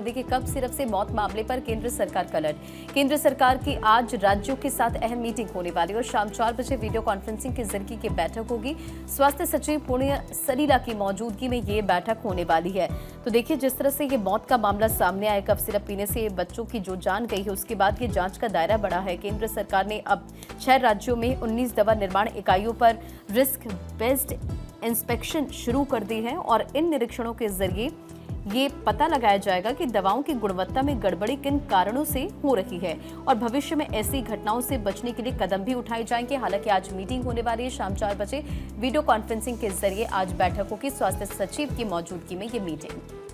देखिए cough syrup से मौत मामले पर केंद्र सरकार का अलर्ट। केंद्र सरकार की आज राज्यों के साथ अहम मीटिंग होने वाली है और शाम 4 बजे वीडियो कॉन्फ्रेंसिंग के जरिए की बैठक होगी। स्वास्थ्य सचिव पुण्य सलीला की मौजूदगी में ये बैठक होने वाली है। तो देखिए जिस तरह से ये मौत का मामला सामने आया, कफ सिरप पीने से बच्चों की जो जान गई है, उसके बाद ये जांच का दायरा बढ़ा है। केंद्र सरकार ने अब 6 राज्यों में 19 दवा निर्माण इकाइयों पर रिस्क बेस्ड इंस्पेक्शन शुरू कर दी है और इन निरीक्षणों के जरिए ये पता लगाया जाएगा कि दवाओं की गुणवत्ता में गड़बड़ी किन कारणों से हो रही है और भविष्य में ऐसी घटनाओं से बचने के लिए कदम भी उठाए जाएंगे। हालांकि आज मीटिंग होने वाली है, शाम 4 बजे वीडियो कॉन्फ्रेंसिंग के जरिए आज बैठक होगी, स्वास्थ्य सचिव की मौजूदगी में ये मीटिंग।